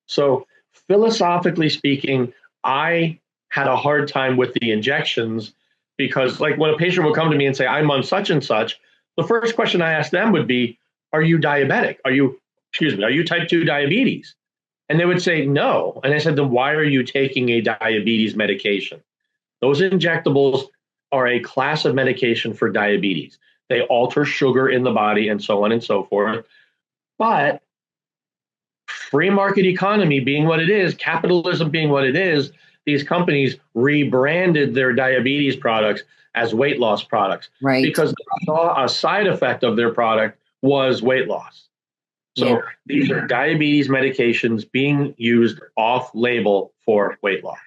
So philosophically speaking, I had a hard time with the injections because like when a patient would come to me and say, I'm on such and such, the first question I asked them would be, are you diabetic? Are you type 2 diabetes? And they would say no. And I said, then why are you taking a diabetes medication? Those injectables are a class of medication for diabetes. They alter sugar in the body and so on and so forth. But free market economy being what it is, capitalism being what it is, these companies rebranded their diabetes products as weight loss products Right. because they saw a side effect of their product was weight loss. So these are diabetes medications being used off label for weight loss.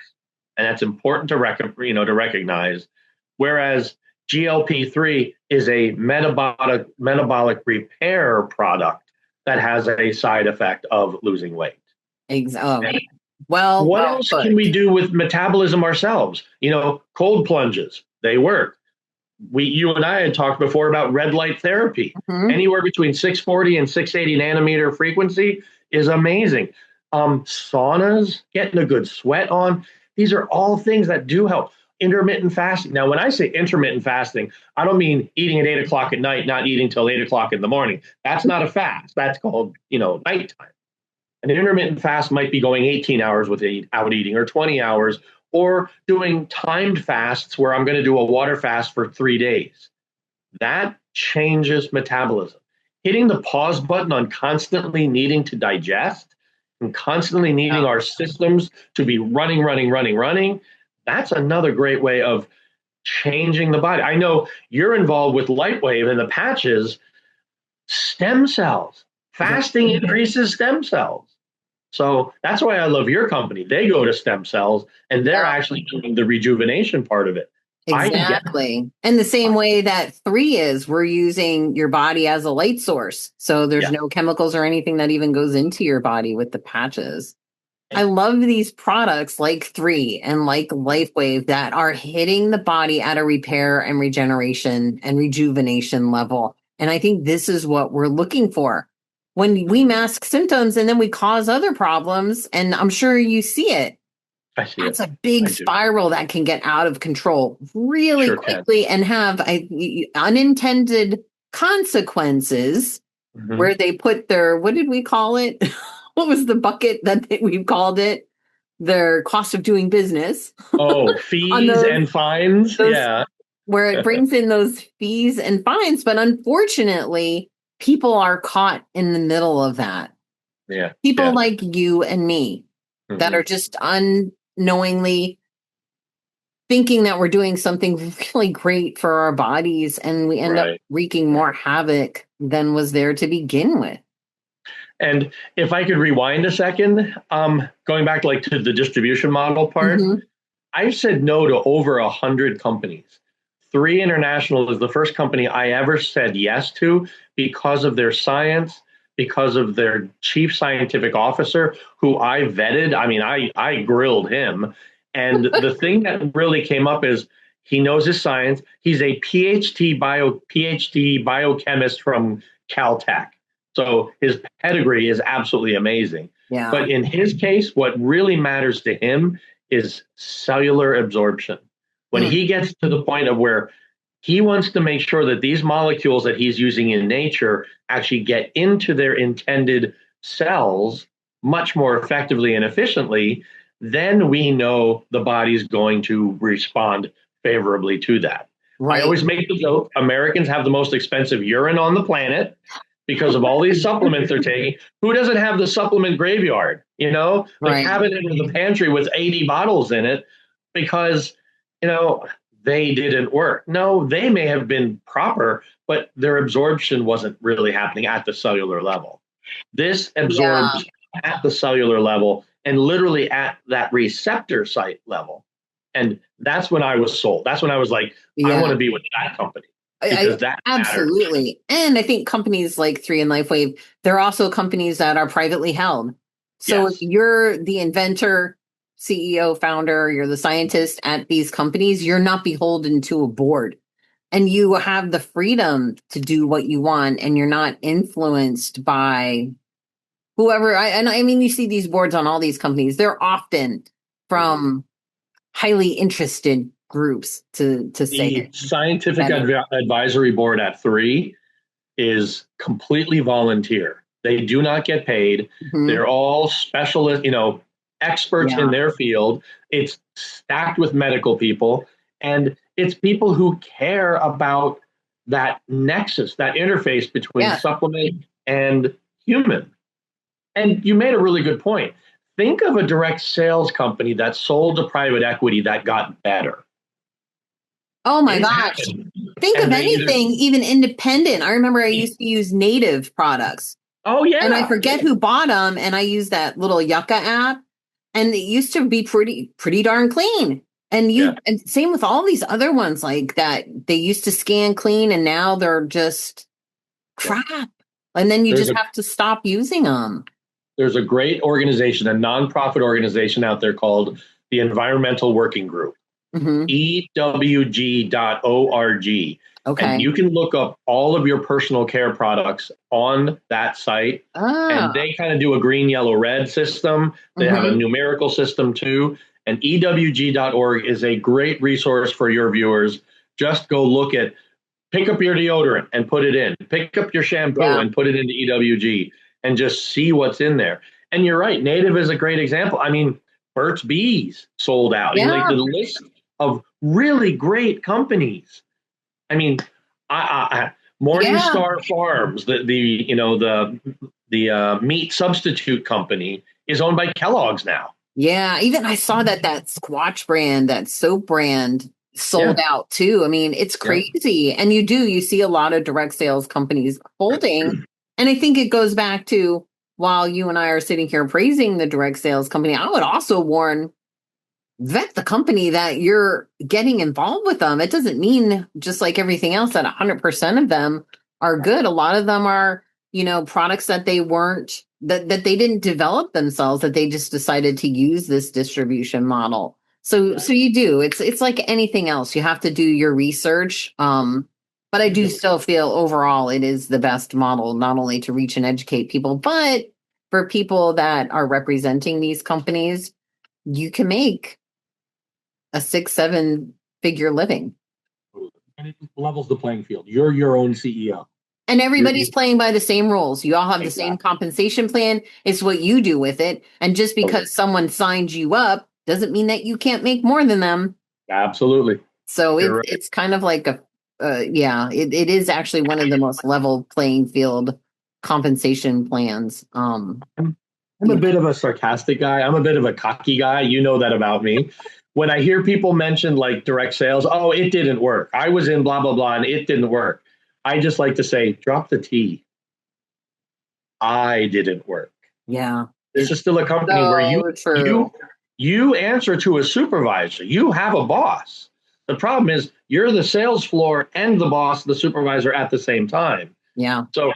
And that's important to recognize. Whereas GLP-3 is a metabolic repair product that has a side effect of losing weight. Exactly. Well, What else can we do with metabolism ourselves? Cold plunges, they work. You and I had talked before about red light therapy. Mhm. Anywhere between 640 and 680 nanometer frequency is amazing. Saunas, getting a good sweat on. These are all things that do help. Intermittent fasting. Now, when I say intermittent fasting, I don't mean eating at 8 o'clock at night, not eating till 8 o'clock in the morning. That's not a fast. That's called, nighttime. An intermittent fast might be going 18 hours without eating or 20 hours or doing timed fasts where I'm going to do a water fast for 3 days. That changes metabolism. Hitting the pause button on constantly needing to digest and constantly needing our systems to be running, that's another great way of changing the body. I know you're involved with Lightwave and the patches, stem cells. Fasting increases stem cells. So that's why I love your company. They go to stem cells and they're actually doing the rejuvenation part of it. Exactly. And the same way that 3 is, we're using your body as a light source. So there's no chemicals or anything that even goes into your body with the patches. I love these products like 3 and like LifeWave that are hitting the body at a repair and regeneration and rejuvenation level. And I think this is what we're looking for. When we mask symptoms and then we cause other problems, and I'm sure you see it, that's a big spiral that can get out of control really quickly and have unintended consequences where they put their, what did we call it? What was the bucket that we called it? Their cost of doing business. Oh, fees and fines. Yeah. Where it brings in those fees and fines. But unfortunately, people are caught in the middle of that. Yeah. People like you and me that are just unknowingly thinking that we're doing something really great for our bodies, and we end up wreaking more havoc than was there to begin with. And if I could rewind a second, going back to the distribution model part, I've said no to over 100 companies. 3 International is the first company I ever said yes to because of their science, because of their chief scientific officer, who I vetted. I mean, I grilled him. And the thing that really came up is He knows his science. He's a PhD biochemist from Caltech. So his pedigree is absolutely amazing. Yeah. But in his case, what really matters to him is cellular absorption. When he gets to the point of where he wants to make sure that these molecules that he's using in nature actually get into their intended cells much more effectively and efficiently, then we know the body's going to respond favorably to that. Right. I always make the joke, Americans have the most expensive urine on the planet because of all these supplements they're taking. Who doesn't have the supplement graveyard? You know, the Right. cabinet in the pantry with 80 bottles in it because, you know, they didn't work. No, they may have been proper, but their absorption wasn't really happening at the cellular level. This absorbs at the cellular level and literally at that receptor site level. And that's when I was sold. That's when I was like, I want to be with that company. Because that absolutely. And I think companies like 3 and LifeWave, they're also companies that are privately held. So if you're the inventor, CEO, founder, you're the scientist at these companies, you're not beholden to a board. And you have the freedom to do what you want, and you're not influenced by whoever. I mean, you see these boards on all these companies. They're often from highly interested groups to say the scientific advisory board at 3 is completely volunteer. They do not get paid. They're all specialists, you know, experts in their field. It's stacked with medical people, and it's people who care about that nexus, that interface between supplement and human. And you made a really good point. Think of a direct sales company that sold to private equity that got better. Oh my gosh. Think of anything, even independent. I remember I used to use native products. Oh, yeah. And I forget who bought them. And I used that little Yucca app. And it used to be pretty darn clean. And and same with all these other ones like that. They used to scan clean and now they're just crap. And then you just have to stop using them. There's a great organization, a nonprofit organization out there called the Environmental Working Group, EWG.org. Okay. And you can look up all of your personal care products on that site. And they kind of do a green, yellow, red system. They have a numerical system too. And EWG.org is a great resource for your viewers. Just go look at, pick up your deodorant and put it in. Pick up your shampoo and put it into EWG and just see what's in there. And you're right. Native is a great example. I mean, Burt's Bees sold out. Yeah. Like the list of really great companies. I mean, Morningstar Farms, the meat substitute company, is owned by Kellogg's now. Yeah, even I saw that Squatch brand, that soap brand, sold out too. I mean, it's crazy. And you see a lot of direct sales companies holding. And I think it goes back to, while you and I are sitting here praising the direct sales company, I would also vet the company that you're getting involved with them. It doesn't mean, just like everything else, that 100% of them are good. A lot of them are, products that they weren't, that they didn't develop themselves, that they just decided to use this distribution model. So you do. It's like anything else. You have to do your research. But I do still feel overall it is the best model, not only to reach and educate people, but for people that are representing these companies, you can make a 6-7 figure living. And it levels the playing field. You're your own CEO. And everybody's playing by the same rules. You all have the same compensation plan. It's what you do with it. And just because someone signed you up doesn't mean that you can't make more than them. Absolutely. So it's kind of like it is actually one of the most level playing field compensation plans. I'm a bit of a sarcastic guy. I'm a bit of a cocky guy. You know that about me. When I hear people mention like direct sales, oh, it didn't work. I was in blah, blah, blah, and it didn't work. I just like to say, drop the T. I didn't work. Yeah. This is still a company where you answer to a supervisor. You have a boss. The problem is you're the sales floor and the boss, the supervisor at the same time. Yeah. So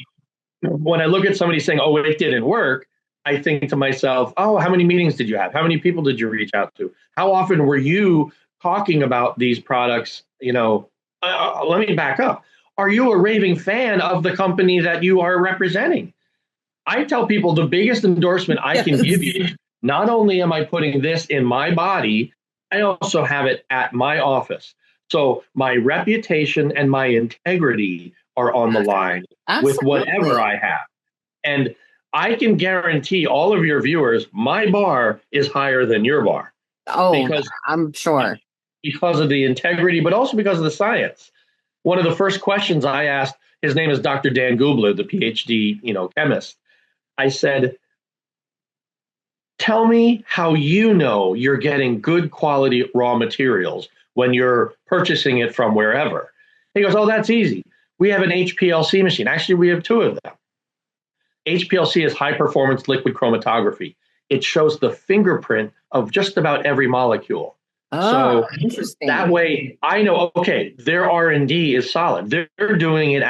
when I look at somebody saying, oh, it didn't work, I think to myself, oh, how many meetings did you have? How many people did you reach out to? How often were you talking about these products, let me back up. Are you a raving fan of the company that you are representing? I tell people the biggest endorsement I can give you, not only am I putting this in my body, I also have it at my office. So my reputation and my integrity are on the line with whatever I have. And I can guarantee all of your viewers, my bar is higher than your bar. Oh, because I'm sure. Because of the integrity, but also because of the science. One of the first questions I asked, his name is Dr. Dan Gubler, the PhD, chemist. I said, tell me how you know you're getting good quality raw materials when you're purchasing it from wherever. He goes, oh, that's easy. We have an HPLC machine. Actually, we have two of them. HPLC is high performance liquid chromatography. It shows the fingerprint of just about every molecule. Oh, so interesting. That way I know, okay, their R&D is solid. They're doing it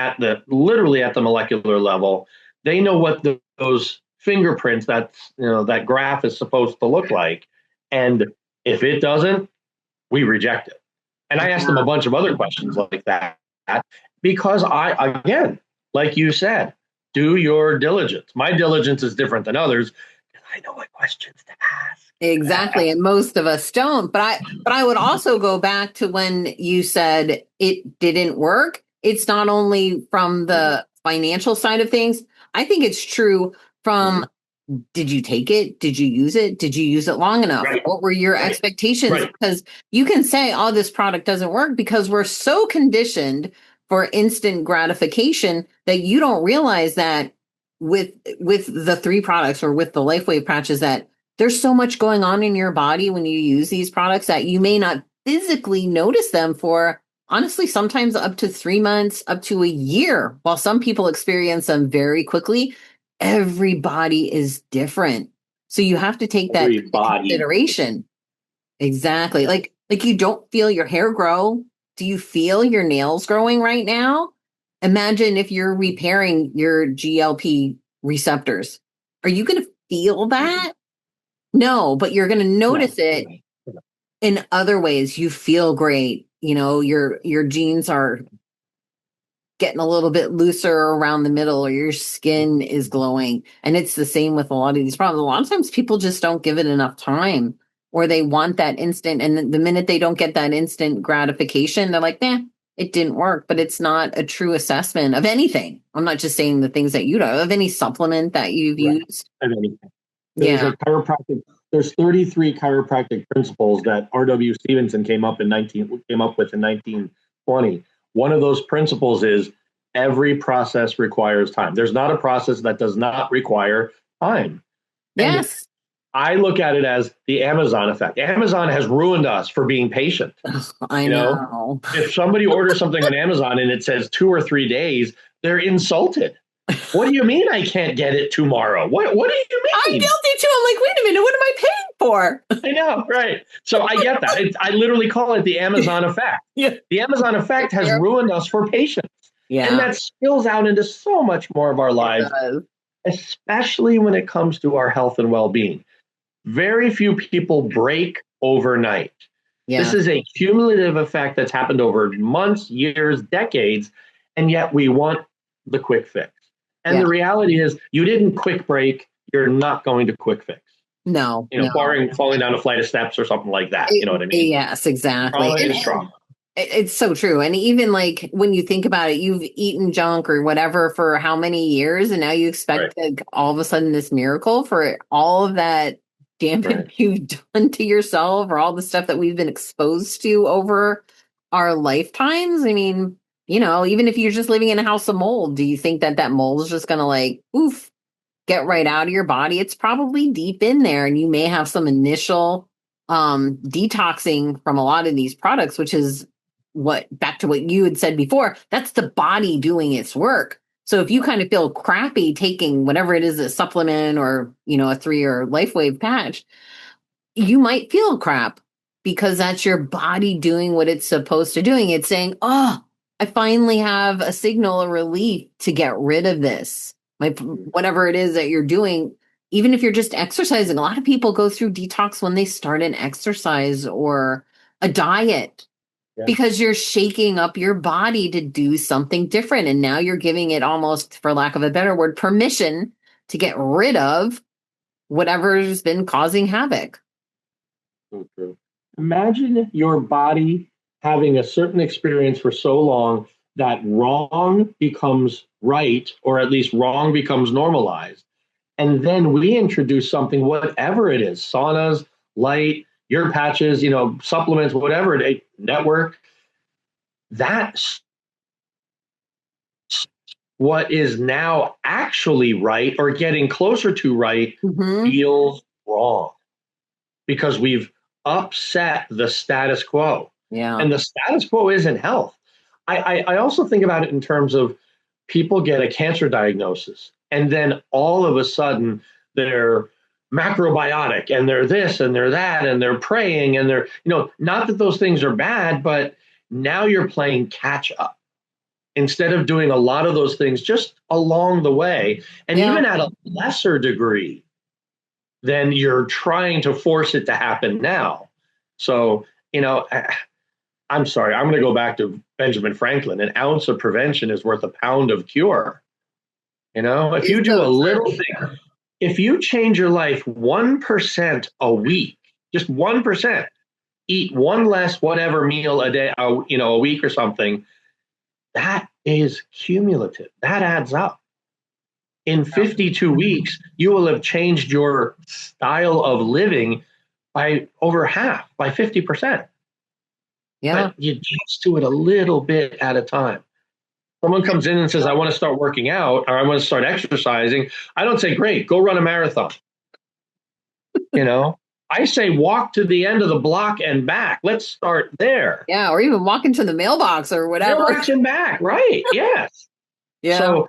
literally at the molecular level. They know what those fingerprints, that graph is supposed to look like. And if it doesn't, we reject it. And I asked them a bunch of other questions like that because again, like you said, do your diligence. My diligence is different than others because I know what questions to ask. Exactly. And most of us don't. But I would also go back to when you said it didn't work. It's not only from the financial side of things. I think it's true from, did you take it? Did you use it? Did you use it long enough? Right. What were your expectations? Right. Because you can say, oh, this product doesn't work because we're so conditioned for instant gratification that you don't realize that with the 3 products or with the LifeWave patches that there's so much going on in your body when you use these products that you may not physically notice them for, honestly, sometimes up to 3 months, up to a year. While some people experience them very quickly, everybody is different. So you have to take that into consideration. Exactly. Like you don't feel your hair grow. Do you feel your nails growing right now? Imagine if you're repairing your GLP receptors. Are you going to feel that? No, but you're going to notice it in other ways. You feel great. Your jeans are getting a little bit looser around the middle, or your skin is glowing. And it's the same with a lot of these problems. A lot of times people just don't give it enough time, or they want that instant. And the minute they don't get that instant gratification, they're like, nah, it didn't work. But it's not a true assessment of anything. I'm not just saying the things that you know, of any supplement that you've used. Of anything. There's a chiropractic. There's 33 chiropractic principles that R.W. Stevenson came up with in 1920. One of those principles is every process requires time. There's not a process that does not require time. Yes. And I look at it as the Amazon effect. Amazon has ruined us for being patient. I know. If somebody orders something on Amazon and it says 2 or 3 days, they're insulted. What do you mean I can't get it tomorrow? What do you mean? I'm guilty too. I'm like, wait a minute, what am I paying for? I know, right. So I get that. I literally call it the Amazon effect. Yeah. The Amazon effect has ruined us for patience. Yeah. And that spills out into so much more of our lives, especially when it comes to our health and well-being. Very few people break overnight. Yeah. This is a cumulative effect that's happened over months, years, decades, and yet we want the quick fix. And the reality is, you didn't quick break, you're not going to quick fix. No. Barring falling down a flight of steps or something like that. You know what I mean? Yes, exactly. It's so true. And even like when you think about it, you've eaten junk or whatever for how many years, and now you expect all of a sudden this miracle for all of that damage you've done to yourself, or all the stuff that we've been exposed to over our lifetimes. I mean, even if you're just living in a house of mold, do you think that mold is just going to get right out of your body? It's probably deep in there, and you may have some initial detoxing from a lot of these products, which is back to what you had said before, that's the body doing its work. So if you kind of feel crappy taking whatever it is, a supplement or, a 3 or LifeWave patch, you might feel crap because that's your body doing what it's supposed to doing. It's saying, oh, I finally have a signal of relief to get rid of this. Whatever it is that you're doing, even if you're just exercising. A lot of people go through detox when they start an exercise or a diet. Yeah. Because you're shaking up your body to do something different. And now you're giving it almost, for lack of a better word, permission to get rid of whatever's been causing havoc. So true. Imagine your body having a certain experience for so long that wrong becomes right, or at least wrong becomes normalized. And then we introduce something, whatever it is, saunas, light, your patches, supplements, whatever it is, network, that's what is now actually right or getting closer to right feels wrong because we've upset the status quo. Yeah. And the status quo isn't health. I also think about it in terms of people get a cancer diagnosis and then all of a sudden they're macrobiotic and they're this and they're that and they're praying and they're, not that those things are bad, but now you're playing catch up instead of doing a lot of those things just along the way. And even at a lesser degree than you're trying to force it to happen now. So, I'm sorry, I'm going to go back to Benjamin Franklin. An ounce of prevention is worth a pound of cure. If you do a little thing, if you change your life 1% a week, just 1%, eat one less whatever meal a day, a week or something, that is cumulative. That adds up. In 52 weeks, you will have changed your style of living by over half, by 50%. Yeah. But you just do it a little bit at a time. Someone comes in and says, I want to start working out or I want to start exercising. I don't say, great, go run a marathon. I say, walk to the end of the block and back. Let's start there. Yeah. Or even walk into the mailbox or whatever. Mailbox and back. Right. Yes. Yeah. So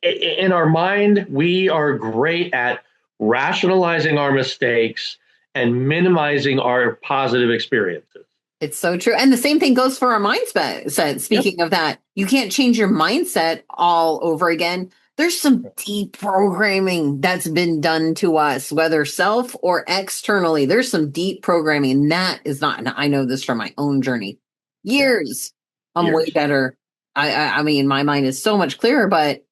in our mind, we are great at rationalizing our mistakes and minimizing our positive experiences. It's so true. And the same thing goes for our mindset. Speaking of that, you can't change your mindset all over again. There's some deep programming that's been done to us, whether self or externally. There's some deep programming, and that is not, and I know this from my own journey. Years. I'm way better. I mean, my mind is so much clearer, but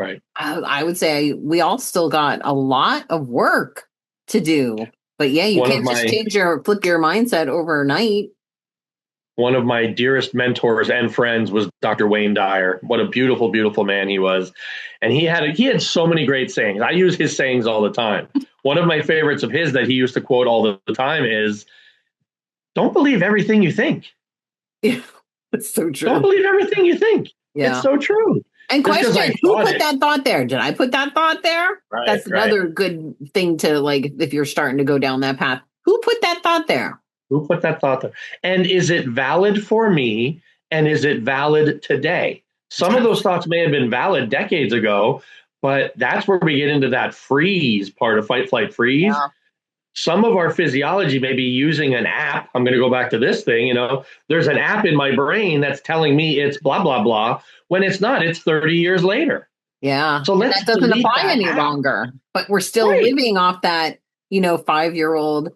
right. I would say we all still got a lot of work to do. But yeah, you can't just flip your mindset overnight. One of my dearest mentors and friends was Dr. Wayne Dyer. What a beautiful, beautiful man he was. And he had so many great sayings. I use his sayings all the time. One of my favorites of his that he used to quote all the time is, don't believe everything you think. Yeah, that's so true. Don't believe everything you think. Yeah. It's so true. And question, who put that thought there? Did I put that thought there? Right, that's another good thing to, like, if you're starting to go down that path. Who put that thought there? Who put that thought there? And is it valid for me? And is it valid today? Some of those thoughts may have been valid decades ago, but that's where we get into that freeze part of fight, flight, freeze. Yeah. Some of our physiology may be using an app. I'm going to go back to this thing. There's an app in my brain that's telling me it's blah, blah, blah, when it's not. It's 30 years later. Yeah. So that doesn't apply any longer. But we're still living off that, 5-year-old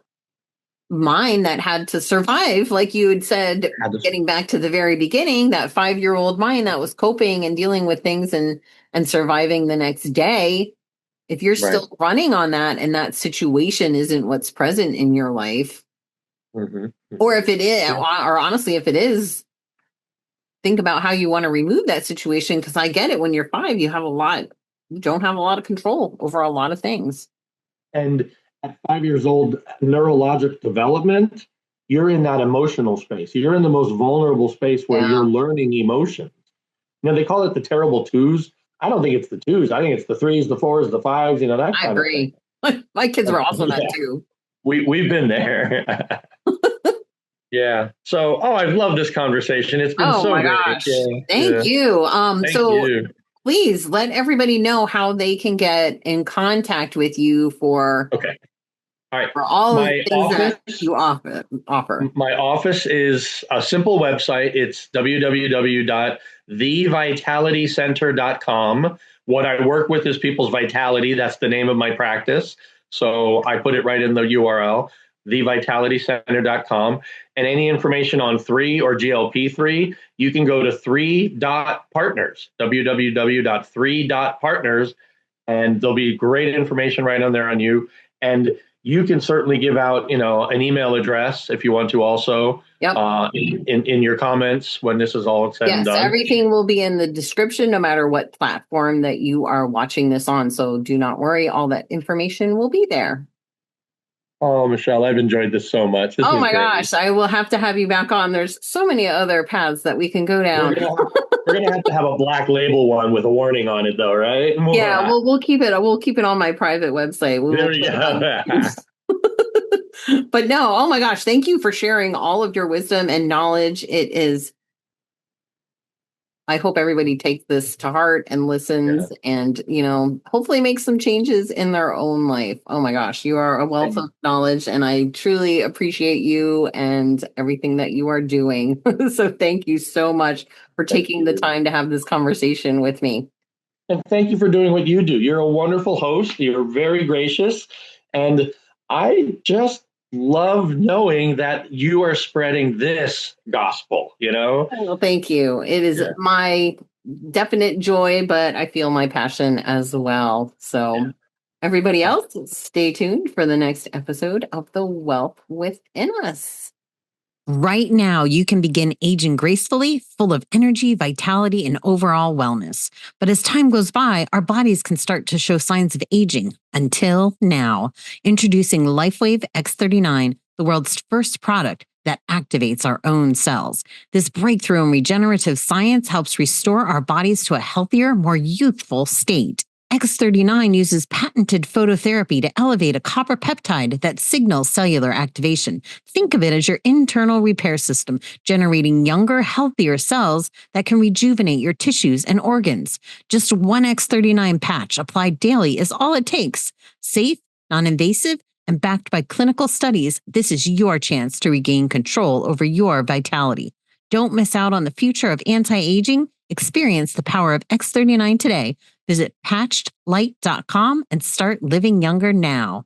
mind that had to survive, like you had said, getting back to the very beginning, that 5-year-old mind that was coping and dealing with things and surviving the next day. If you're still running on that and that situation isn't what's present in your life, or if it is, or honestly, if it is, think about how you want to remove that situation. Because I get it, when you're 5, you don't have a lot of control over a lot of things. And at 5 years old, neurologic development, you're in that emotional space. You're in the most vulnerable space where you're learning emotions. They call it the terrible twos. I don't think it's the twos. I think it's the 3s, the 4s, the 5s, that kind of thing. I agree. My kids were also that too. We've been there. Yeah. So, I've loved this conversation. It's been so great. Gosh. Thank you. Thank you. Please let everybody know how they can get in contact with you for all right. For all of the things that you offer. My office is a simple website. It's www.thevitalitycenter.com. What I work with is people's vitality. That's the name of my practice. So I put it right in the URL. thevitalitycenter.com. And any information on 3 or GLP-3, you can go to 3.partners, www.3.partners, and there'll be great information right on there on you. And you can certainly give out, an email address if you want to also in your comments when this is all said and done. Yes, everything will be in the description, no matter what platform that you are watching this on. So do not worry, all that information will be there. Oh, Michelle, I've enjoyed this so much. Oh my gosh, I will have to have you back on. There's so many other paths that we can go down. We're gonna have to have a black label one with a warning on it, though, right? Yeah, we'll keep it. We'll keep it on my private website. There we go. But no, oh my gosh, thank you for sharing all of your wisdom and knowledge. It is. I hope everybody takes this to heart and listens and, hopefully make some changes in their own life. Oh my gosh, you are a wealth of knowledge and I truly appreciate you and everything that you are doing. So thank you so much for taking the time to have this conversation with me. And thank you for doing what you do. You're a wonderful host. You're very gracious. And I just love knowing that you are spreading this gospel, Well, thank you. It is my definite joy, but I feel my passion as well. So everybody else, stay tuned for the next episode of The Wealth Within Us. Right now, you can begin aging gracefully, full of energy, vitality, and overall wellness. But as time goes by, our bodies can start to show signs of aging. Until now, introducing LifeWave X39, the world's first product that activates our own cells. This breakthrough in regenerative science helps restore our bodies to a healthier, more youthful state. X39 uses patented phototherapy to elevate a copper peptide that signals cellular activation. Think of it as your internal repair system, generating younger, healthier cells that can rejuvenate your tissues and organs. Just one X39 patch applied daily is all it takes. Safe, non-invasive, and backed by clinical studies, this is your chance to regain control over your vitality. Don't miss out on the future of anti-aging. Experience the power of X39 today. Visit patchedlight.com and start living younger now.